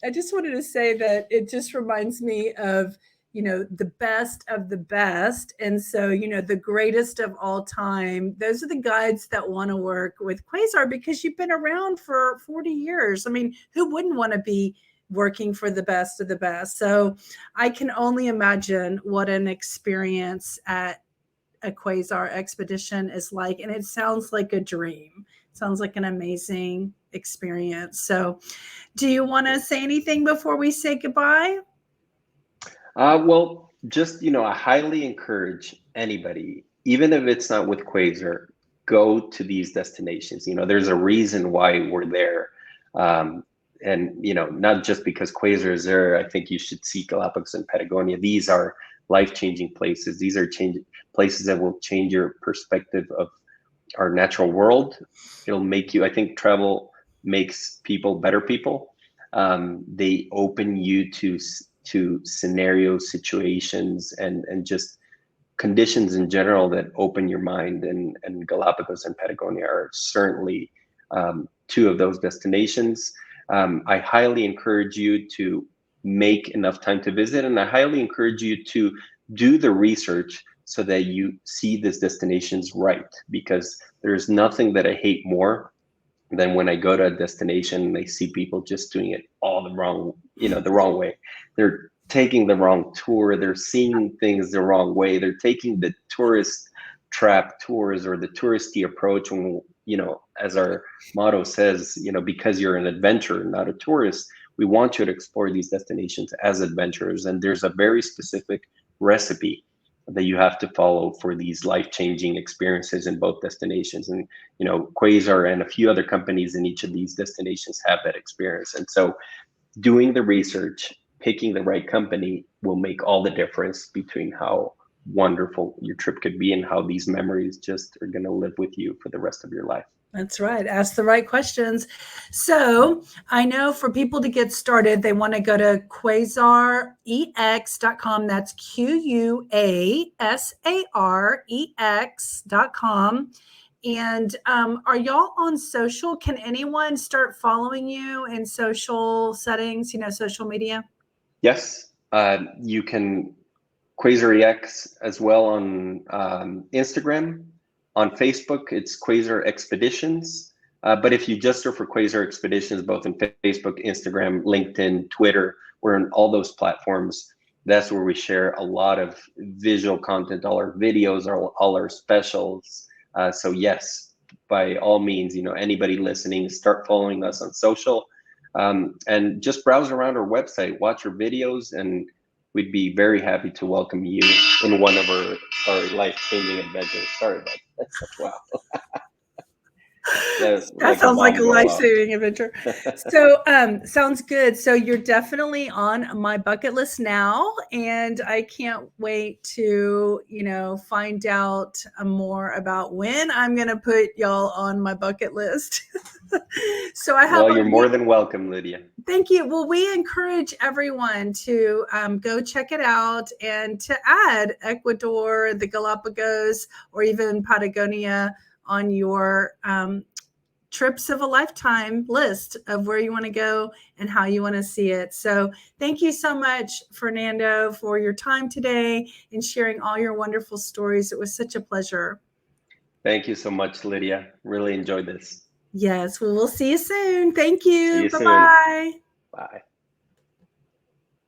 I just wanted to say that it just reminds me of the best of the best. And so the greatest of all time, those are the guides that want to work with Quasar, because you've been around for 40 years. I mean, who wouldn't want to be working for the best of the best? So I can only imagine what an experience at a Quasar expedition is like. And it sounds like a dream. It sounds like an amazing experience. So do you want to say anything before we say goodbye?
Well, just, I highly encourage anybody, even if it's not with Quasar, go to these destinations. There's a reason why we're there. And, not just because Quasar is there. I think you should see Galapagos and Patagonia. These are life-changing places. These are places that will change your perspective of our natural world. It'll make you, I think travel makes people better people. They open you to scenarios, situations, and just conditions in general that open your mind. And Galapagos and Patagonia are certainly two of those destinations. I highly encourage you to make enough time to visit, and I highly encourage you to do the research so that you see these destinations right, because there's nothing that I hate more than when I go to a destination and I see people just doing it all the wrong way. They're taking the wrong tour, they're seeing things the wrong way, they're taking the tourist trap tours or the touristy approach when, as our motto says, because you're an adventurer, not a tourist, we want you to explore these destinations as adventurers. And there's a very specific recipe that you have to follow for these life-changing experiences in both destinations. And Quasar and a few other companies in each of these destinations have that experience. And so doing the research, picking the right company will make all the difference between how wonderful your trip could be and how these memories just are going to live with you for the rest of your life.
That's right. Ask the right questions. So I know for people to get started, they want to go to quasarex.com. That's QUASAREX.com. And are y'all on social? Can anyone start following you in social settings, social media?
Yes, you can Quasar X as well on Instagram. On Facebook, it's Quasar Expeditions. But if you just search for Quasar Expeditions, both on Facebook, Instagram, LinkedIn, Twitter, we're on all those platforms. That's where we share a lot of visual content, all our videos, all our specials. So yes, by all means, anybody listening, start following us on social, and just browse around our website, watch our videos, and we'd be very happy to welcome you in one of our life-changing adventures. Sorry about that. Wow.
That sounds like a life-saving adventure. So sounds good. So you're definitely on my bucket list now, and I can't wait to find out more about when I'm going to put y'all on my bucket list. So
you're more than welcome, Lydia.
Thank you. Well, we encourage everyone to go check it out and to add Ecuador, the Galapagos, or even Patagonia on your trips of a lifetime list of where you want to go and how you want to see it. So thank you so much, Fernando, for your time today and sharing all your wonderful stories. It was such a pleasure.
Thank you so much, Lydia. Really enjoyed this.
Yes. Well, we'll see you soon. Thank you.
See you
Bye-bye.
soon. Bye.